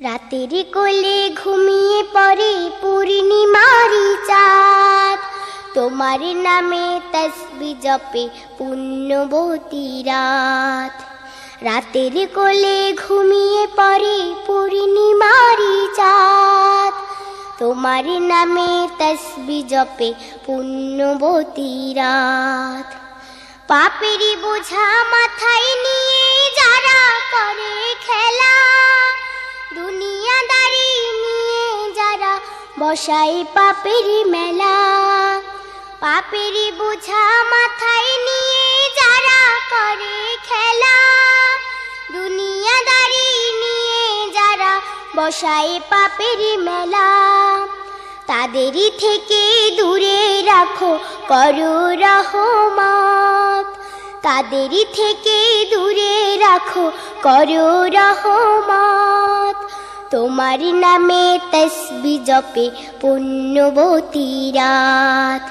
রাতের কোলে ঘুমিয়ে পড়ে পূর্ণিমারি চাঁদ, তোমার নামে তসবিহ জপে পুণ্যবতী রাত। রাতের কোলে ঘুমিয়ে পড়ে পূর্ণিমারি চাঁদ, তোমার নামে তসবিহ জপে পুণ্যবতী রাত। পাপেরই বোঝা মাথায় নিয়ে যারা করে খেলা, দুনিয়াদারি নিয়ে যারা বসায় পাপের মেলা। পাপেরই বোঝা মাথায় নিয়ে যারা করে খেলা, দুনিয়াদারি নিয়ে যারা বসায় পাপের মেলা। তাদেরই থেকে দূরে রাখো করো রহমত, তাদেরই থেকে দূরে রাখো করো রহমত। তোমার নামে তসবিহ জপে পুণ্যবতী রাত।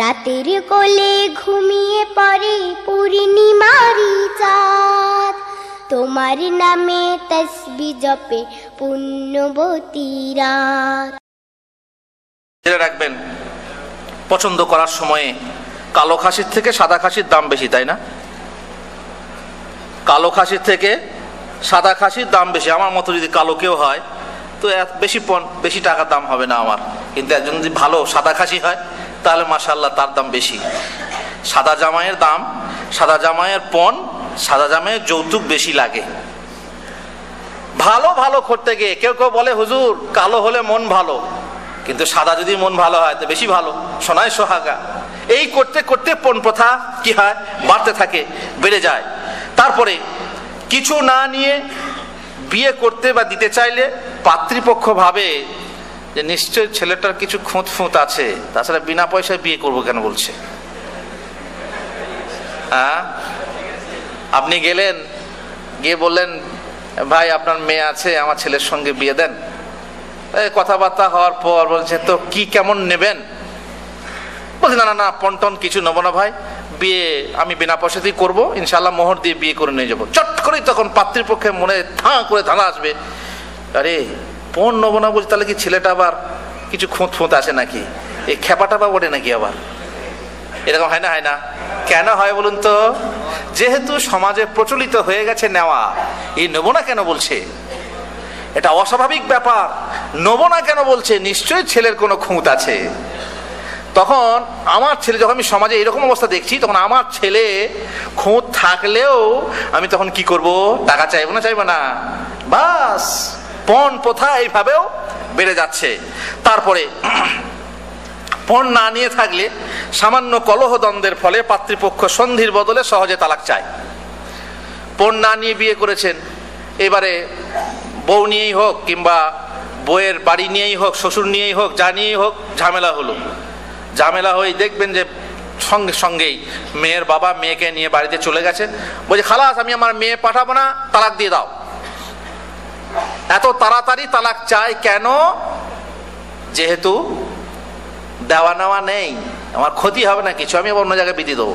রাতের কোলে ঘুমিয়ে পড়ে পূর্ণিমারি চাঁদ, তোমার নামে তসবিহ জপে পুণ্যবতী রাত। রাখবেন, পছন্দ করার সময়ে কালো খাসির থেকে সাদা খাসির দাম বেশি, তাই না? কালো খাসির থেকে সাদা খাসির দাম বেশি। আমার মতো যদি কালো কেউ হয় তো বেশি টাকার দাম হবে না আমার, কিন্তু একজন যদি ভালো সাদা খাসি হয় তাহলে মাশাআল্লাহ তার দাম বেশি। সাদা জামাইয়ের দাম, সাদা জামাইয়ের পণ, সাদা জামাইয়ের যৌতুক বেশি লাগে। ভালো ভালো করতে গিয়ে কেউ কেউ বলে হুজুর কালো হলে মন ভালো, কিন্তু সাদা যদি মন ভালো হয় তো বেশি ভালো, সোনায় সোহাগা। এই করতে করতে পণ প্রথা কি হয়, বাড়তে থাকে, বেড়ে যায়। তারপরে কিছু না নিয়ে বিয়ে করতে বা দিতে চাইলে পাত্রীপক্ষ ভাবে যে নিশ্চয় ছেলেটার কিছু খুঁত ফুঁত আছে, তাছাড়া বিনা পয়সায় বিয়ে করবো কেন বলছে। হ্যাঁ, আপনি গেলেন, গিয়ে বললেন ভাই আপনার মেয়ে আছে, আমার ছেলের সঙ্গে বিয়ে দেন। কথাবার্তা হওয়ার পর বলছে তো কি কেমন নেবেন? বলছে না না না পন্টন কিছু নেবো না ভাই, বিয়ে আমি বিনা পয়সাতেই করবো, ইনশাল্লাহ মোহর দিয়ে বিয়ে করে নিয়ে যাবো। চট করেই তখন পাত্রীপক্ষের মনে করে ধাঁধা আসবে, আরে পণ নেবো না বলছে, তাহলে কি ছেলেটা আবার কিছু খুঁত ফুঁত আছে নাকি, এই খেপাটা বা ওঠে নাকি আবার? এরকম হয় না? হয় না? কেন হয় বলুন তো? যেহেতু সমাজে প্রচলিত হয়ে গেছে নেওয়া, এই নেবো না কেন বলছে, এটা অস্বাভাবিক ব্যাপার। নেবো না কেন বলছে, নিশ্চয়ই ছেলের কোনো খুঁত আছে। তখন আমার ছেলে, যখন আমি সমাজে এরকম অবস্থা দেখছি, তখন আমার ছেলে খুঁত থাকলেও আমি তখন কি করব, টাকা চাইবো না? চাইবো না? বাস, পণ প্রথা এইভাবেও বেড়ে যাচ্ছে। তারপরে পণ না নিয়ে থাকলে সামান্য কলহ দ্বন্দ্বের ফলে পাত্রীপক্ষ সন্ধির বদলে সহজে তালাক চায়। পণ না নিয়ে বিয়ে করেছেন, এবারে বউ নিয়েই হোক কিংবা বউয়ের বাড়ি নিয়েই হোক, শ্বশুর নিয়েই হোক, যা নিয়েই হোক, ঝামেলা হলো। ঝামেলা হয়ে দেখবেন যে সঙ্গে সঙ্গেই মেয়ের বাবা মেয়েকে নিয়ে বাড়িতে চলে গেছে, বলছে খালাস আমি আমার মেয়ে পাঠাবো না, তালাক দিয়ে দাও। এত তাড়াতাড়ি তালাক চাই কেন? যেহেতু দেওয়া নেওয়া নেই, আমার ক্ষতি হবে না কিছু, আমি অন্য জায়গায় বিধি দেবো।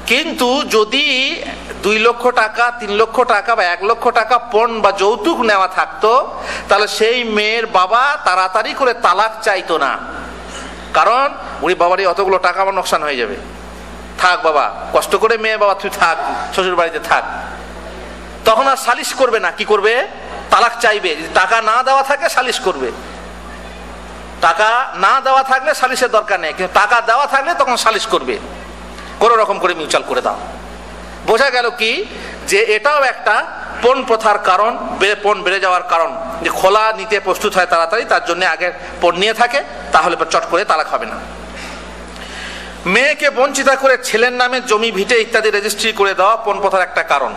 কিন্তু যদি 2 লক্ষ টাকা, 3 লক্ষ টাকা বা 1 লক্ষ টাকা পণ বা যৌতুক নেওয়া থাকতো, তাহলে সেই মেয়ের বাবা তাড়াতাড়ি করে তালাক চাইতো না। কারণ উনি বাবারই অতগুলো টাকা আমার নোকসান হয়ে যাবে, থাক বাবা, কষ্ট করে মেয়ে বাবা তুই থাক, শ্বশুর বাড়িতে থাক। তখন আর সালিশ করবে না, কি করবে? তালাক চাইবে। যদি টাকা না দেওয়া থাকে সালিশ করবে, টাকা না দেওয়া থাকলে সালিশের দরকার নেই, কিন্তু টাকা দেওয়া থাকলে তখন সালিশ করবে। কোনো রকম করে মিউচুয়াল করে দাও। বোঝা গেল কি যে এটাও একটা পণ প্রথার কারণ, পণ বেড়ে যাওয়ার কারণ, যে খোলা নিতে প্রস্তুত হয় তাড়াতাড়ি, তার জন্য আগে পণ নিয়ে থাকে, তাহলে চট করে তালাক হবে না। মেয়েকে বঞ্চিত করে ছেলের নামে জমি ভিটে ইত্যাদি রেজিস্ট্রি করে দেওয়া পণ প্রথার একটা কারণ।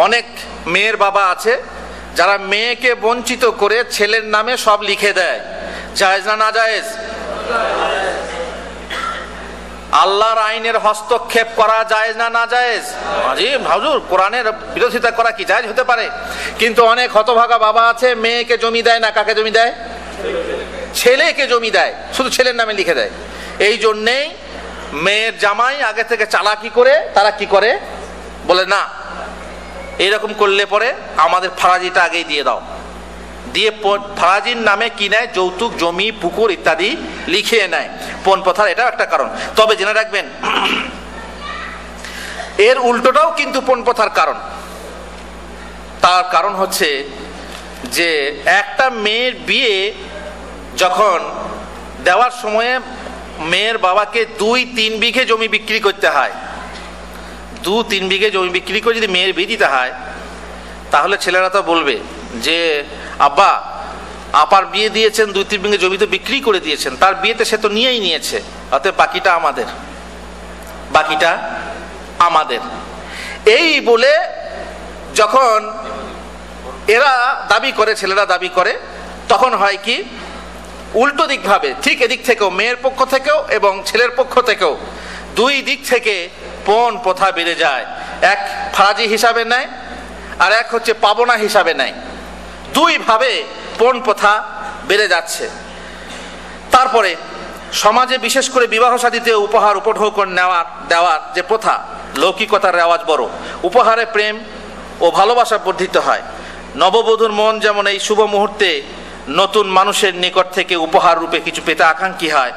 অনেক মেয়ের বাবা আছে যারা মেয়েকে বঞ্চিত করে ছেলের নামে সব লিখে দেয়। জায়েজ না না জায়েজ? আল্লাহর আইনের হস্তক্ষেপ করা জায়েজ না না জায়েজ? জি হুজুর, কোরআনের বিরোধিতা করা কি জায়েজ হতে পারে? কিন্তু অনেক হতভাগা বাবা আছে, মেয়েকে জমি দেয় না, কাকে জমি দেয়? ছেলেকে জমি দেয়, শুধু ছেলের নামে লিখে দেয়। এই জন্যেই মেয়ের জামাই আগে থেকে চালাকি করে তারা কি করে, বলে না এইরকম করলে পরে আমাদের ফারাজিটা আগেই দিয়ে দাও, দিয়ে ফারাজির নামে কি নেয়, যৌতুক, জমি, পুকুর ইত্যাদি লিখিয়ে নেয়। পণ প্রথার এটাও একটা কারণ। তবে জেনে রাখবেন এর উল্টোটাও কিন্তু পণ প্রথার কারণ। তার কারণ হচ্ছে যে একটা মেয়ের বিয়ে যখন দেওয়ার সময়ে মেয়ের বাবাকে 2-3 বিঘে জমি বিক্রি করতে হয়। 2-3 বিঘে জমি বিক্রি করে যদি মেয়ের বিয়ে দিতে হয়, তাহলে ছেলেরা তো বলবে যে আব্বা আপার বিয়ে দিয়েছেন, 2-3 বিঘে জমি তো বিক্রি করে দিয়েছেন, তার বিয়েতে সে তো নিয়েই নিয়েছে, অতএব বাকিটা আমাদের, বাকিটা আমাদের। এই বলে যখন এরা দাবি করে, ছেলেরা দাবি করে, তখন হয় কি উল্টো দিক ভাবে, ঠিক এদিক থেকেও, মেয়ের পক্ষ থেকেও এবং ছেলের পক্ষ থেকেও, দুই দিক থেকে পণ প্রথা বেড়ে যায়। এক ফারাজি হিসাবে নেয়, আর এক হচ্ছে পাবনা হিসাবে নেয়। দুই ভাবে পণ প্রথা বেড়ে যাচ্ছে। তারপরে সমাজে বিশেষ করে বিবাহ শাদীতে উপহার উপঢৌক দেওয়ার যে প্রথা, লৌকিকতার রেওয়াজ বড়। উপহারে প্রেম ও ভালোবাসা বর্ধিত হয়। নববধূর মন যেমন এই শুভ মুহূর্তে নতুন মানুষের নিকট থেকে উপহার রূপে কিছু পেতে আকাঙ্ক্ষী হয়,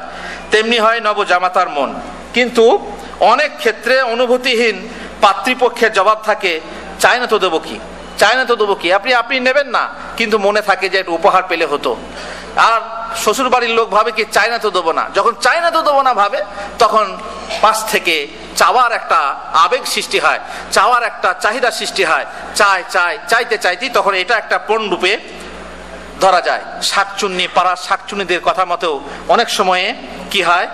তেমনি হয় নবজামাতার মন। কিন্তু অনেক ক্ষেত্রে অনুভূতিহীন পাত্রীপক্ষের জবাব থাকে, চাই না তো দেবো কি, চাই না তো দেবো কি, আপনি নেবেন না, কিন্তু মনে থাকে যে একটু উপহার পেলে হতো। আর শ্বশুর বাড়ির লোক ভাবে কি চাই না তো দেবো না। যখন চাই না তো দেবো না ভাবে, তখন পাশ থেকে চাওয়ার একটা আবেগ সৃষ্টি হয়, চাওয়ার একটা চাহিদা সৃষ্টি হয়, চাইতে চাইতেই তখন এটা একটা পণ রূপে ধরা যায়। শাকচুন্নি, পাড়ার শাকচুন্নিদের কথা মতো অনেক সময়ে কি হয়,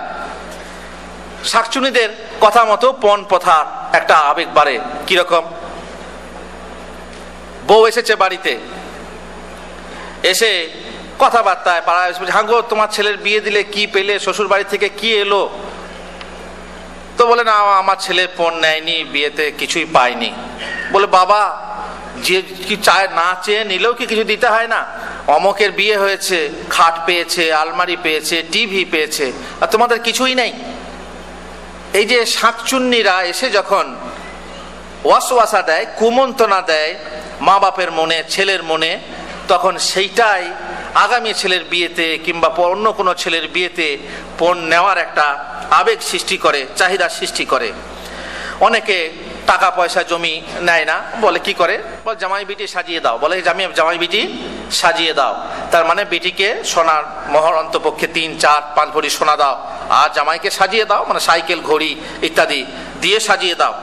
শাকচুন্নিদের কথা মতো পণ প্রথার একটা আবেগ বাড়ে। কিরকম, বউ এসেছে বাড়িতে, এসে কথাবার্তায় পাড়ায় হ্যাঁ গো তোমার ছেলের বিয়ে দিলে কি পেলে, শ্বশুর বাড়ি থেকে কি এলো? তো বলে না আমার ছেলে পণ নেয়নি, বিয়েতে কিছুই পায়নি। বলে বাবা যে কি চায়, না চেয়ে নিলেও কি কিছু দিতে হয় না? অমকের বিয়ে হয়েছে, খাট পেয়েছে, আলমারি পেয়েছে, টিভি পেয়েছে, আর তোমাদের কিছুই নেই। এই যে শাকচুন্নিরা এসে যখন ওয়াসওয়াসা দেয়, কুমন্ত্রণা দেয় মা বাপের মনে, ছেলের মনে, তখন সেইটাই আগামী ছেলের বিয়েতে কিংবা অন্য কোনো ছেলের বিয়েতে পণ নেওয়ার একটা আবেগ সৃষ্টি করে, চাহিদা সৃষ্টি করে। অনেকে টাকা পয়সা জমি নেয় না, বলে কি করে, বলে জামাই বিটি সাজিয়ে দাও, বলে জামাই বিটি সাজিয়ে দাও। তার মানে বিটিকে সোনার মোহর অন্তপক্ষে 3-4-5 ভরি সোনা দাও, আর জামাইকে সাজিয়ে দাও, মানে সাইকেল, ঘড়ি ইত্যাদি দিয়ে সাজিয়ে দাও।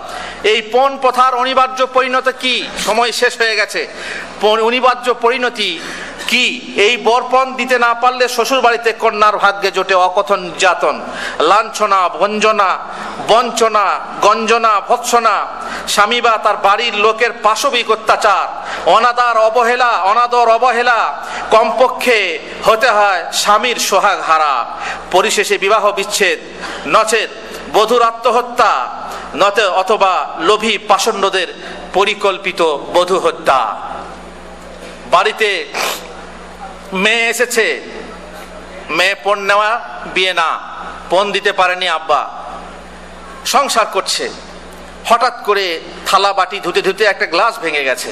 এই পণ প্রথার অনিবার্য পরিণতি কি? সময় শেষ হয়ে গেছে। অনিবার্য পরিণতি কি? এই বরপণ দিতে না পারলে শ্বশুর বাড়িতে কন্যার ভাগ্যে জোটে অকথন নির্যাতন, লাঞ্ছনা, ভঞ্জনা, বঞ্চনা, গঞ্জনা, ভৎসনা, স্বামী বা তার বাড়ির লোকের পাশবিক অত্যাচার, অনাদর অবহেলা, কমপক্ষে হতে হয় স্বামীর সোহাগ হারা। পরিশেষে বিবাহ বিচ্ছেদ, নচেত বধূর আত্মহত্যা, অথবা লোভী পাষণ্ডদের পরিকল্পিত বধূ হত্যা। বাড়িতে মেয়ে এসেছে, মেয়ে পণ নেওয়া, বিয়ে না, পণ দিতে পারেনি আব্বা, সংসার করছে। হঠাৎ করে থালা বাটি ধুতে ধুতে একটা গ্লাস ভেঙে গেছে।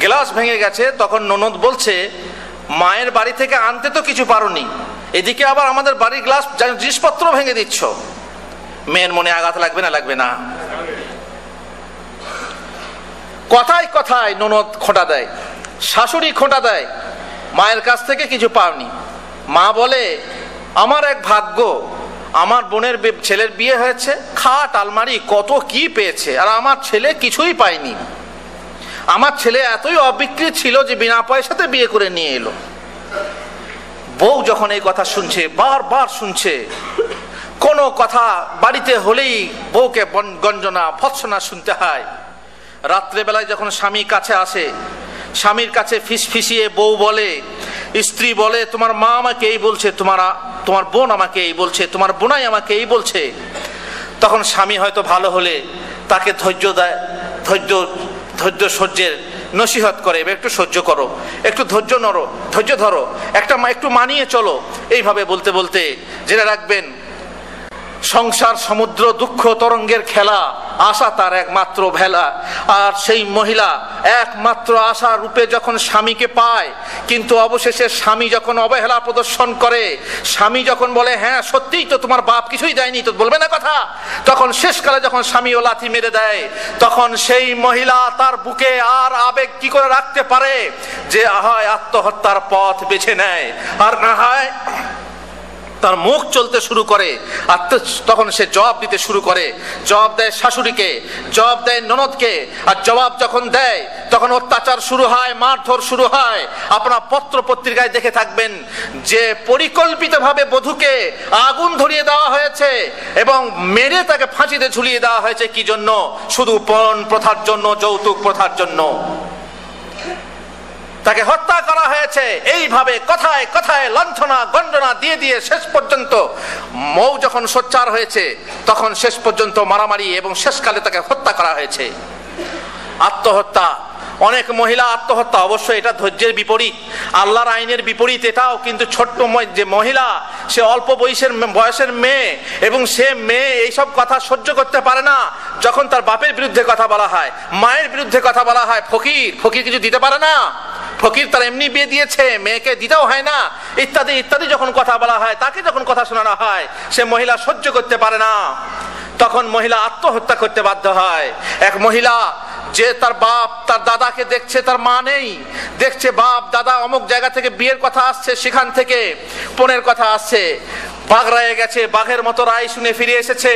গ্লাস ভেঙে গেছে, তখন ননদ বলছে মায়ের বাড়ি থেকে আনতে তো কিছু পারোনি, এদিকে আবার আমাদের বাড়ির গ্লাস জিনিসপত্র ভেঙে দিচ্ছ। মেয়ের মনে আঘাত লাগবে না? লাগবে না? কথায় কথায় ননদ খোঁটা দেয়, শাশুড়ি খোঁটা দেয়, মায়ের কাছ থেকে কিছু পাওনি। মা বলে আমার এক ভাগ্য, আমার বোনের ছেলের বিয়ে হয়েছে, খাট আলমারি কত কি পেয়েছে, আর আমার ছেলে কিছুই পায়নি। আমার ছেলে এতই অবিকৃত ছিল যে বিনা পয়সাতে বিয়ে করে নিয়ে এলো। বউ যখন এই কথা শুনছে, বারবার শুনছে, কোনো কথা বাড়িতে হলেই বউকে গঞ্জনা, ভৎসনা শুনতে হয়। রাত্রেবেলায় যখন স্বামী কাছে আসে, স্বামীর কাছে ফিসফিসিয়ে বউ বলে, স্ত্রী বলে তোমার মা আমাকে এই বলছে, তোমার বোন আমাকে এই বলছে, তোমার বোনাই আমাকে এই বলছে। তখন স্বামী হয়তো ভালো হলে তাকে ধৈর্য দেয়, ধৈর্য সহ্যের নসিহত করে, একটু সহ্য করো, একটু ধৈর্য ধরো, একটু মানিয়ে চলো। এইভাবে বলতে বলতে জেনে রাখবেন সংসার সমুদ্র দুঃখ তরঙ্গের খেলা। আশা তার একমাত্র ভেলা। আর সেই মহিলা একমাত্র আশা রূপে যখন স্বামীকে পায়, কিন্তু অবশেষে স্বামী যখন অবহেলা প্রদর্শন করে, স্বামী যখন বলে হ্যাঁ সত্যিই তো তোমার বাপ কিছুই দেয়নি, তো বলবে না কথা, তখন শেষকালে যখন স্বামী ও লাথি মেরে দেয়, তখন সেই মহিলা তার বুকে আর আবেগ কি করে রাখতে পারে যে হয় আত্মহত্যার পথ বেছে নেয়, আর না হয় তার মুখ চলতে শুরু করে। আর তখন সে জবাব দিতে শুরু করে, জবাব দেয় শাশুড়িকে, জবাব দেয় ননদকে। আর জবাব যখন দেয় তখন অত্যাচার শুরু হয়, মারধর শুরু হয়। আপনারা পত্র পত্রিকায় দেখে থাকবেন যে পরিকল্পিতভাবে বধূকে আগুন ধরিয়ে দেওয়া হয়েছে এবং মেরে তাকে ফাঁসিতে ঝুলিয়ে দেওয়া হয়েছে। কি জন্য? শুধু পণ প্রথার জন্য, যৌতুক প্রথার জন্য তাকে হত্যা করা হয়েছে। এইভাবে কথায় কথায় লাঞ্ছনা গঞ্জনা দিয়ে দিয়ে শেষ পর্যন্ত মৌ যখন সোচ্চার হয়েছে, তখন শেষ পর্যন্ত মারামারি এবং শেষকালে তাকে হত্যা করা হয়েছে। আত্মহত্যা, অনেক মহিলা আত্মহত্যা, অবশ্যই এটা ধৈর্যের বিপরীত, আল্লাহর আইনের বিপরীত এটাও। কিন্তু ছোট্ট যে মহিলা, সে অল্প বয়সের মেয়ে, এবং সে মেয়ে এইসব কথা সহ্য করতে পারে না। যখন তার বাপের বিরুদ্ধে কথা বলা হয়, মায়ের বিরুদ্ধে কথা বলা হয়, ফকির কিছু দিতে পারে না, ফকির তার এমনি বিয়ে দিয়েছে, মেয়েকে দিতেও হয় না, ইত্যাদি ইত্যাদি যখন কথা বলা হয়, তাকে যখন কথা শোনানো হয়, সে মহিলা সহ্য করতে পারে না, তখন মহিলা আত্মহত্যা করতে বাধ্য হয়। এক মহিলা যে তার বাপ তার দাদাকে দেখছে, তার মা নেই, দেখছে বাপ দাদা অমুক জায়গা থেকে বিয়ের কথা আসছে, সেখান থেকে পণের কথা আসছে, বাগড়ায় গেছে, বাঘের মতো রায় শুনে ফিরে এসেছে,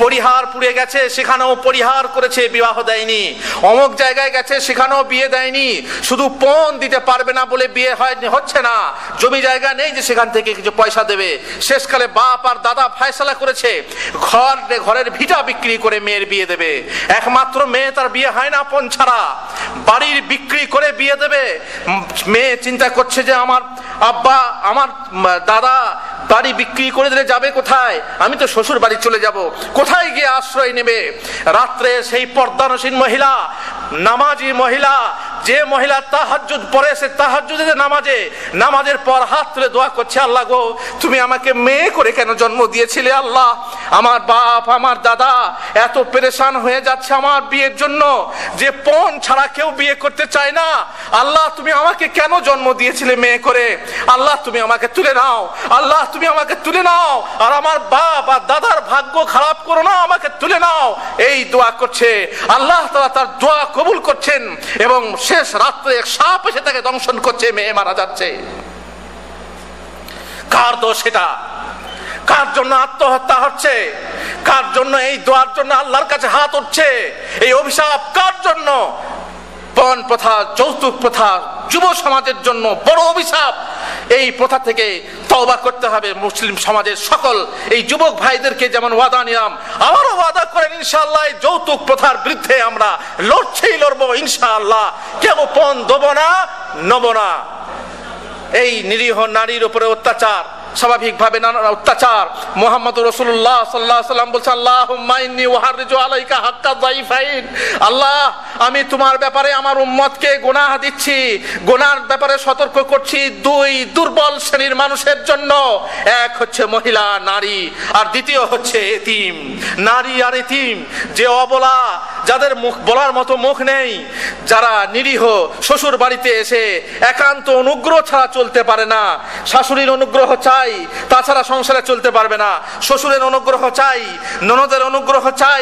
পরিহার পুড়ে গেছে, সেখানেও পরিহার করেছে, বিবাহ দেয়নি, অমুক জায়গায় গেছে, সেখানেও বিয়ে দেয়নি, শুধু পণ দিতে পারবে না বলে বিয়ে হচ্ছে না, জমি জায়গা নেই যে সেখান থেকে কিছু পয়সা দেবে। শেষকালে বাপ আর দাদা ফয়সালা করেছে ঘরের ভিটা বিক্রি করে মেয়ের বিয়ে দেবে। একমাত্র মেয়ে, তার বিয়ে হয় না পণ ছাড়া, বাড়ির বিক্রি করে বিয়ে দেবে। মেয়ে চিন্তা করছে যে আমার আব্বা আমার দাদা বাড়ি বিক্রি করে দিলে যাবে কোথায়, আমি তো শ্বশুর বাড়ি চলে যাব, কোথায় গিয়ে আশ্রয় নেবে। রাত্রে সেই পর্দানসীন মহিলা, নামাজি মহিলা, যে মহিলা তাহাজ্জুদ পড়ে, সে তাহাজ্জুদের নামাজের পর হাত তুলে দোয়া করছে, আল্লাহ গো তুমি আমাকে মেয়ে করে কেন জন্ম দিয়েছিলে, আল্লাহ আমার বাপ আমার দাদা এত পেরেশান হয়ে যাচ্ছে আমার বিয়ের জন্য, যে পণ ছাড়া কেউ বিয়ে করতে চায় না, আল্লাহ তুমি আমাকে কেন জন্ম দিয়েছিলে মেয়ে করে, আল্লাহ তুমি আমাকে তুলে নাও, আল্লাহ তুমি আমাকে তুলে নাও, আর আমার বাপ আর দাদার ভাগ্য খারাপ করো না, আমাকে তুলে নাও। এই দোয়া করছে, আল্লাহ তাআলা তার দোয়া কবুল করছেন, এবং শেষ রাত্রে এক সাপ এসে তাকে দংশন করছে, মেয়ে মারা যাচ্ছে। কার দোষ এটা? কার জন্য আত্মহত্যা হচ্ছে? কার জন্য এই দোয়ার জন্য আল্লাহর কাছে হাত উঠছে? এই অভিশাপ কার জন্য? পণ প্রথা, যৌতুক প্রথা যুব সমাজের জন্য বড় অভিশাপ। এই প্রথা থেকে তওবা করতে হবে মুসলিম সমাজের সকল এই যুবক ভাইদেরকে। যেমন ওয়াদা নিলাম, আবারও ওয়াদা করেন ইনশাআল্লাহ এই যৌতুক প্রথার বিরুদ্ধে আমরা লড়বো ইনশাআল্লাহ। কেউ পণ দেব না, নেব না। এই নিরীহ নারীর উপরে অত্যাচার, স্বাভাবিকভাবে নানা অত্যাচার। মুহাম্মদুর রাসূলুল্লাহ সাল্লাল্লাহু আলাইহি ওয়াসাল্লাম বলেছেন, আল্লাহুম্মা ইন্নী উহাররিজু আলাইকা হাক্কা যায়ফাইন, আল্লাহ আমি তোমার ব্যাপারে আমার উম্মতকে গুনাহ দিচ্ছি, গুনাহর ব্যাপারে সতর্ক করছি দুই দুর্বল শ্রেণীর মানুষের জন্য। এক হচ্ছে মহিলা, নারী, আর দ্বিতীয় হচ্ছে এতিম। নারী আর এতিম, যে অবলা, যাদের মুখ বলার মতো মুখ নেই, যারা নিরীহ, শ্বশুর বাড়িতে এসে একান্ত অনুগ্রহ ছাড়া চলতে পারে না, শাশুড়ির অনুগ্রহ চাই, তাছাড়া সংসারে চলতে পারবে না, শ্বশুরের অনুগ্রহ চাই, ননদের অনুগ্রহ চাই,